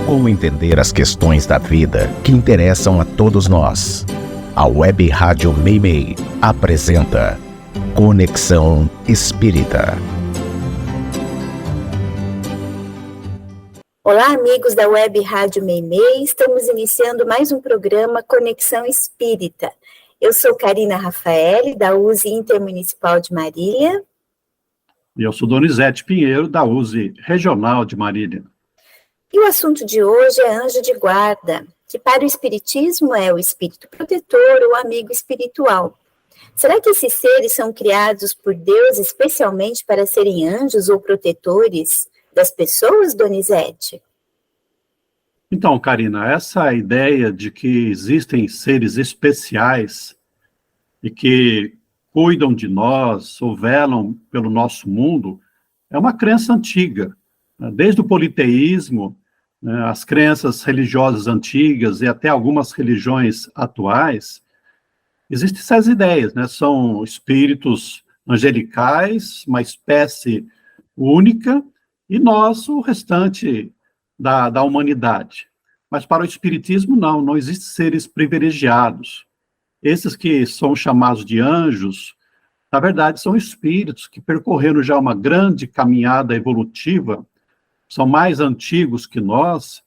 Como entender as questões da vida que interessam a todos nós? A Web Rádio Meimei apresenta Conexão Espírita. Olá, amigos da Web Rádio Meimei, estamos iniciando mais um programa Conexão Espírita. Eu sou Karina Rafaeli, da USE Intermunicipal de Marília. E eu sou Donizete Pinheiro, da USE Regional de Marília. E o assunto de hoje é anjo de guarda, que para o Espiritismo é o espírito protetor ou amigo espiritual. Será que esses seres são criados por Deus especialmente para serem anjos ou protetores das pessoas, Donizete? Então, Karina, essa ideia de que existem seres especiais e que cuidam de nós ou velam pelo nosso mundo é uma crença antiga. Desde o politeísmo, as crenças religiosas antigas e até algumas religiões atuais, existem essas ideias, São espíritos angelicais, uma espécie única, e nós, o restante da humanidade. Mas para o Espiritismo, não existem seres privilegiados. Esses que são chamados de anjos, na verdade, são espíritos que percorreram já uma grande caminhada evolutiva, são mais antigos que nós,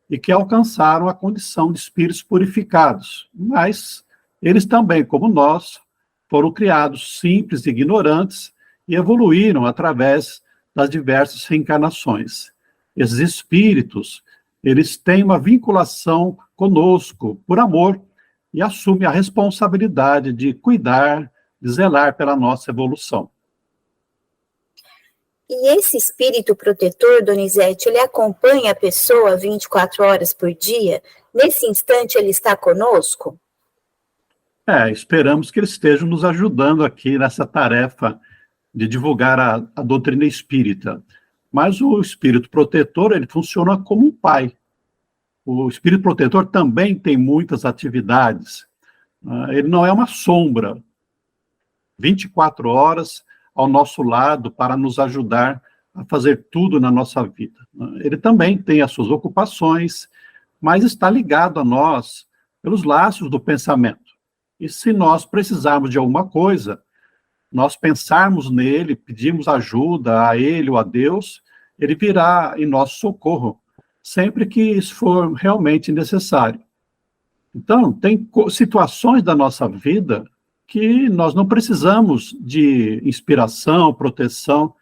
e que alcançaram a condição de espíritos purificados. Mas eles também, como nós, foram criados simples e ignorantes e evoluíram através das diversas reencarnações. Esses espíritos, eles têm uma vinculação conosco por amor e assumem a responsabilidade de cuidar, de zelar pela nossa evolução. E esse espírito protetor, Donizete, ele acompanha a pessoa 24 horas por dia? Nesse instante ele está conosco? Esperamos que eles estejam nos ajudando aqui nessa tarefa de divulgar a doutrina espírita. Mas o espírito protetor, ele funciona como um pai. O espírito protetor também tem muitas atividades. Ele não é uma sombra. 24 horas ao nosso lado para nos ajudar a fazer tudo na nossa vida. Ele também tem as suas ocupações, mas está ligado a nós pelos laços do pensamento. E se nós precisarmos de alguma coisa, nós pensarmos nele, pedimos ajuda a ele ou a Deus, ele virá em nosso socorro, sempre que isso for realmente necessário. Então, tem situações da nossa vida que nós não precisamos de inspiração, proteção,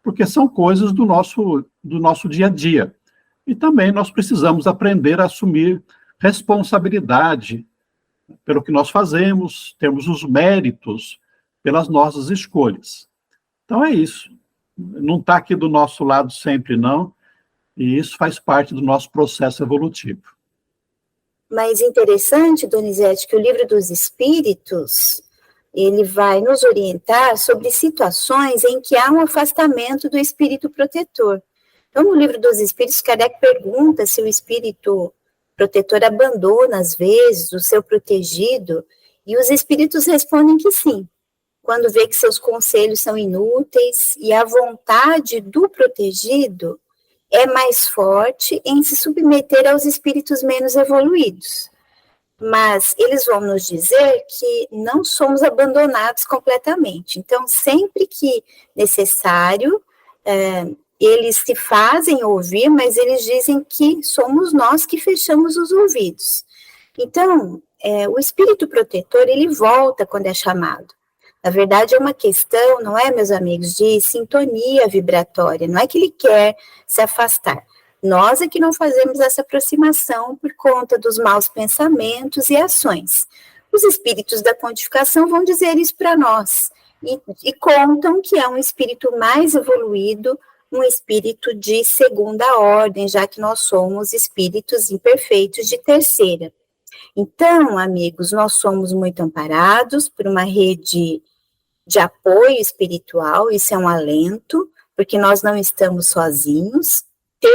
porque são coisas do nosso dia a dia. E também nós precisamos aprender a assumir responsabilidade pelo que nós fazemos, temos os méritos pelas nossas escolhas. Então é isso. Não está aqui do nosso lado sempre, não, e isso faz parte do nosso processo evolutivo. Mas interessante, Donizete, que o Livro dos Espíritos, ele vai nos orientar sobre situações em que há um afastamento do espírito protetor. Então, no Livro dos Espíritos, Kardec pergunta se o espírito protetor abandona, às vezes, o seu protegido, e os espíritos respondem que sim, quando vê que seus conselhos são inúteis e a vontade do protegido é mais forte em se submeter aos espíritos menos evoluídos. Mas eles vão nos dizer que não somos abandonados completamente. Então, sempre que necessário, eles se fazem ouvir, mas eles dizem que somos nós que fechamos os ouvidos. Então, o espírito protetor, ele volta quando é chamado. Na verdade, é uma questão, não é, meus amigos, de sintonia vibratória. Não é que ele quer se afastar. Nós é que não fazemos essa aproximação por conta dos maus pensamentos e ações. Os espíritos da codificação vão dizer isso para nós e contam que é um espírito mais evoluído, um espírito de segunda ordem, já que nós somos espíritos imperfeitos de terceira. Então, amigos, nós somos muito amparados por uma rede de apoio espiritual, isso é um alento, porque nós não estamos sozinhos.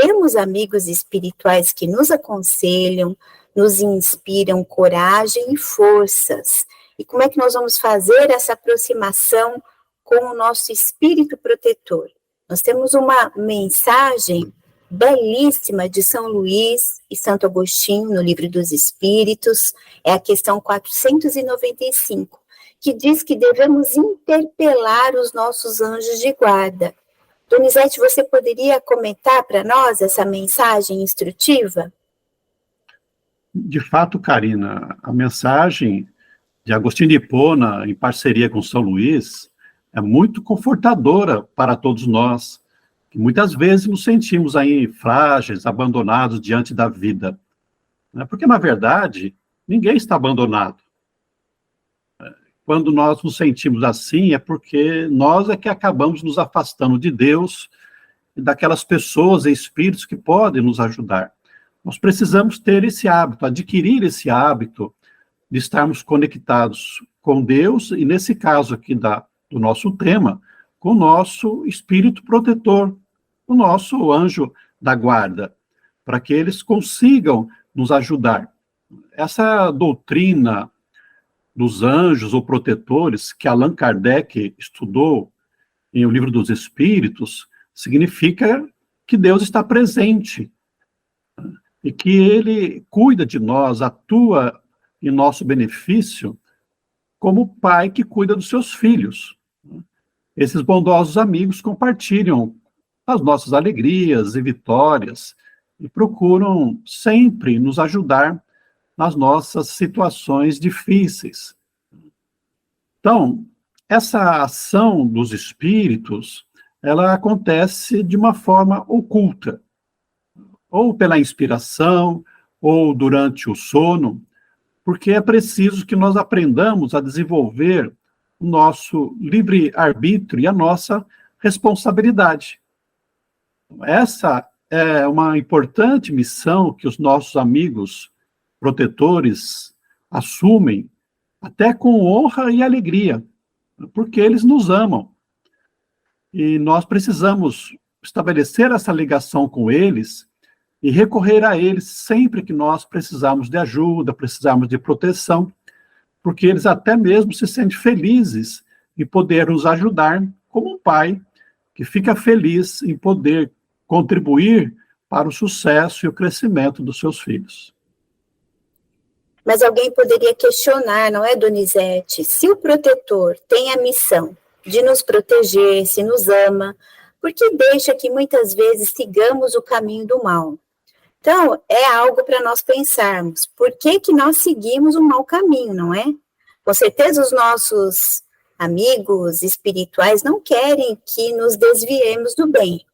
Temos amigos espirituais que nos aconselham, nos inspiram coragem e forças. E como é que nós vamos fazer essa aproximação com o nosso espírito protetor? Nós temos uma mensagem belíssima de São Luís e Santo Agostinho, no Livro dos Espíritos, é a questão 495, que diz que devemos interpelar os nossos anjos de guarda. Donizete, você poderia comentar para nós essa mensagem instrutiva? De fato, Karina, a mensagem de Agostinho de Hipona, em parceria com São Luís, é muito confortadora para todos nós, que muitas vezes nos sentimos aí frágeis, abandonados diante da vida. Porque, na verdade, ninguém está abandonado. Quando nós nos sentimos assim, é porque nós é que acabamos nos afastando de Deus e daquelas pessoas e espíritos que podem nos ajudar. Nós precisamos ter esse hábito, adquirir esse hábito de estarmos conectados com Deus, e nesse caso aqui do nosso tema, com o nosso espírito protetor, o nosso anjo da guarda, para que eles consigam nos ajudar. Essa doutrina dos anjos ou protetores que Allan Kardec estudou em O Livro dos Espíritos, significa que Deus está presente e que ele cuida de nós, atua em nosso benefício, como o pai que cuida dos seus filhos. Esses bondosos amigos compartilham as nossas alegrias e vitórias e procuram sempre nos ajudar nas nossas situações difíceis. Então, essa ação dos espíritos, ela acontece de uma forma oculta, ou pela inspiração, ou durante o sono, porque é preciso que nós aprendamos a desenvolver o nosso livre-arbítrio e a nossa responsabilidade. Essa é uma importante missão que os nossos amigos protetores assumem, até com honra e alegria, porque eles nos amam. E nós precisamos estabelecer essa ligação com eles e recorrer a eles sempre que nós precisarmos de ajuda, precisarmos de proteção, porque eles até mesmo se sentem felizes em poder nos ajudar, como um pai que fica feliz em poder contribuir para o sucesso e o crescimento dos seus filhos. Mas alguém poderia questionar, não é, Donizete? Se o protetor tem a missão de nos proteger, se nos ama, por que deixa que muitas vezes sigamos o caminho do mal? Então, é algo para nós pensarmos. Por que que nós seguimos um mau caminho, não é? Com certeza os nossos amigos espirituais não querem que nos desviemos do bem,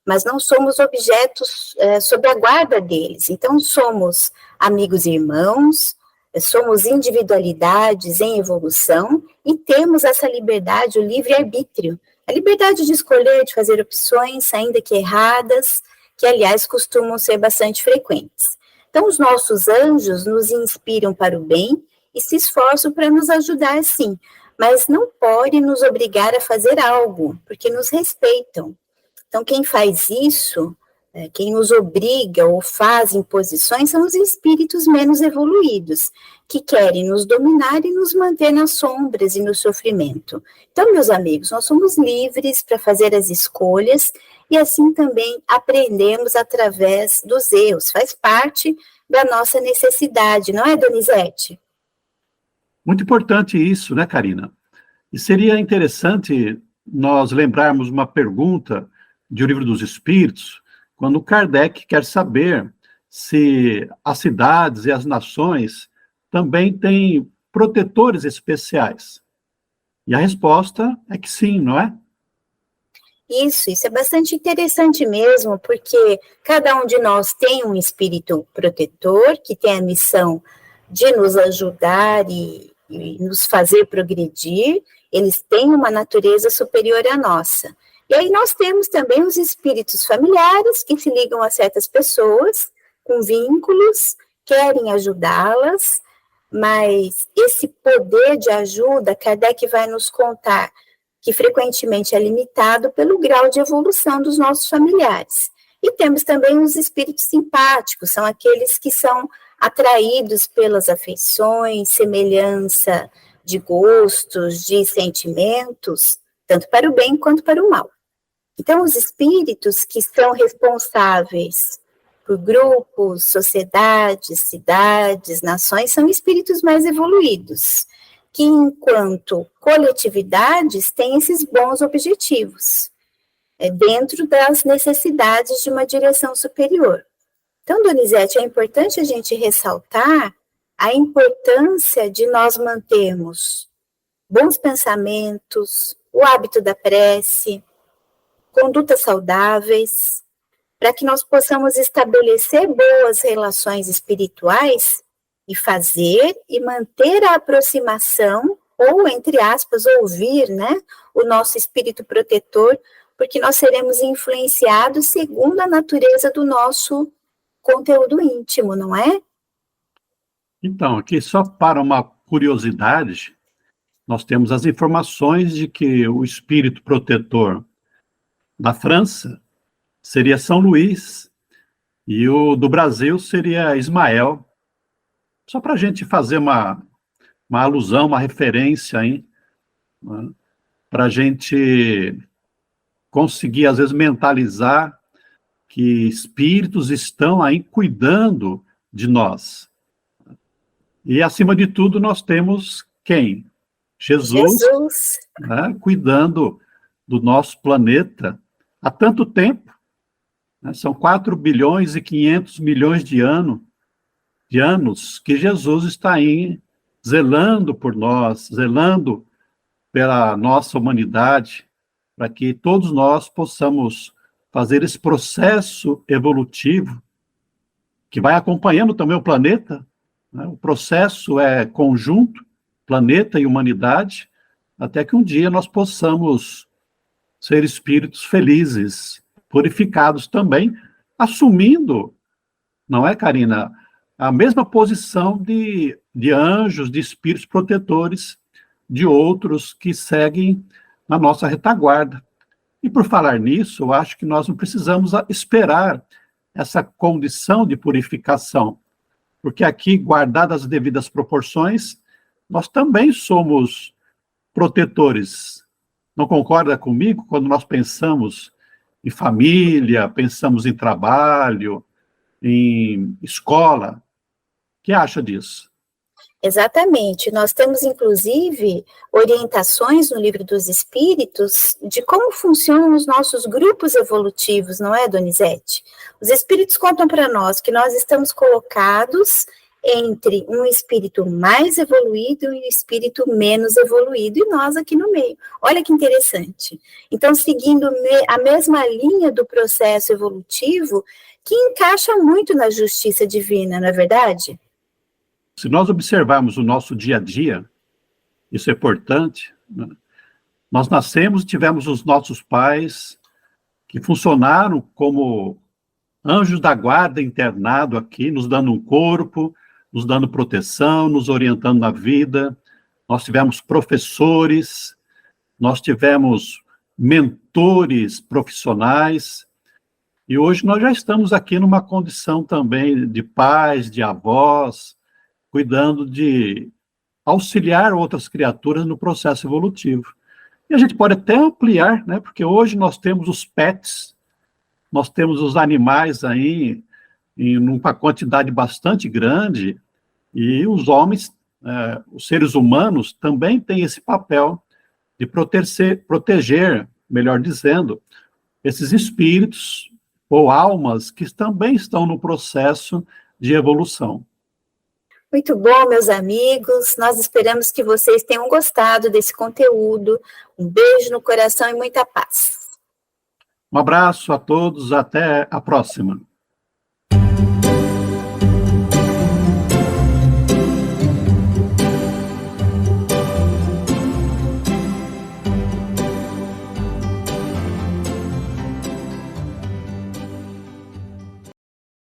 mas não somos objetos sob a guarda deles. Então, somos amigos e irmãos, somos individualidades em evolução e temos essa liberdade, o livre-arbítrio, a liberdade de escolher, de fazer opções, ainda que erradas, que, aliás, costumam ser bastante frequentes. Então, os nossos anjos nos inspiram para o bem e se esforçam para nos ajudar, sim, mas não podem nos obrigar a fazer algo, porque nos respeitam. Então, quem faz isso, quem nos obriga ou faz imposições, são os espíritos menos evoluídos, que querem nos dominar e nos manter nas sombras e no sofrimento. Então, meus amigos, nós somos livres para fazer as escolhas e assim também aprendemos através dos erros. Faz parte da nossa necessidade, não é, Donizete? Muito importante isso, né, Karina? E seria interessante nós lembrarmos uma pergunta de O Livro dos Espíritos, quando Kardec quer saber se as cidades e as nações também têm protetores especiais. E a resposta é que sim, não é? Isso é bastante interessante mesmo, porque cada um de nós tem um espírito protetor, que tem a missão de nos ajudar e nos fazer progredir. Eles têm uma natureza superior à nossa. E aí nós temos também os espíritos familiares, que se ligam a certas pessoas, com vínculos, querem ajudá-las, mas esse poder de ajuda, Kardec vai nos contar que frequentemente é limitado pelo grau de evolução dos nossos familiares. E temos também os espíritos simpáticos, são aqueles que são atraídos pelas afeições, semelhança de gostos, de sentimentos, tanto para o bem quanto para o mal. Então, os espíritos que são responsáveis por grupos, sociedades, cidades, nações, são espíritos mais evoluídos, que enquanto coletividades têm esses bons objetivos, dentro das necessidades de uma direção superior. Então, Donizete, é importante a gente ressaltar a importância de nós mantermos bons pensamentos, o hábito da prece, condutas saudáveis, para que nós possamos estabelecer boas relações espirituais e fazer e manter a aproximação, ou, entre aspas, ouvir, né, o nosso espírito protetor, porque nós seremos influenciados segundo a natureza do nosso conteúdo íntimo, não é? Então, aqui só para uma curiosidade, nós temos as informações de que o espírito protetor da França seria São Luís e o do Brasil seria Ismael. Só para a gente fazer uma alusão, uma referência aí, né, para a gente conseguir, às vezes, mentalizar que espíritos estão aí cuidando de nós. E, acima de tudo, nós temos quem? Jesus. Né, cuidando do nosso planeta há tanto tempo, né, são 4 bilhões e 500 milhões de anos que Jesus está aí zelando por nós, zelando pela nossa humanidade, para que todos nós possamos fazer esse processo evolutivo que vai acompanhando também o planeta, né? O processo é conjunto, planeta e humanidade, até que um dia nós possamos ser espíritos felizes, purificados também, assumindo, não é, Karina, a mesma posição de anjos, de espíritos protetores, de outros que seguem na nossa retaguarda. E por falar nisso, eu acho que nós não precisamos esperar essa condição de purificação, porque aqui, guardadas as devidas proporções, nós também somos protetores. Não concorda comigo quando nós pensamos em família, pensamos em trabalho, em escola? O que acha disso? Exatamente. Nós temos, inclusive, orientações no Livro dos Espíritos de como funcionam os nossos grupos evolutivos, não é, Donizete? Os Espíritos contam para nós que nós estamos colocados entre um espírito mais evoluído e um espírito menos evoluído, e nós aqui no meio. Olha que interessante. Então, seguindo a mesma linha do processo evolutivo, que encaixa muito na justiça divina, não é verdade? Se nós observarmos o nosso dia a dia, isso é importante, né? Nós nascemos e tivemos os nossos pais que funcionaram como anjos da guarda internado aqui, nos dando um corpo, nos dando proteção, nos orientando na vida. Nós tivemos professores, nós tivemos mentores profissionais, e hoje nós já estamos aqui numa condição também de pais, de avós, cuidando de auxiliar outras criaturas no processo evolutivo. E a gente pode até ampliar, né? Porque hoje nós temos os pets, nós temos os animais aí em uma quantidade bastante grande, e os homens, os seres humanos, também têm esse papel de proteger, melhor dizendo, esses espíritos ou almas que também estão no processo de evolução. Muito bom, meus amigos. Nós esperamos que vocês tenham gostado desse conteúdo. Um beijo no coração e muita paz. Um abraço a todos, até a próxima.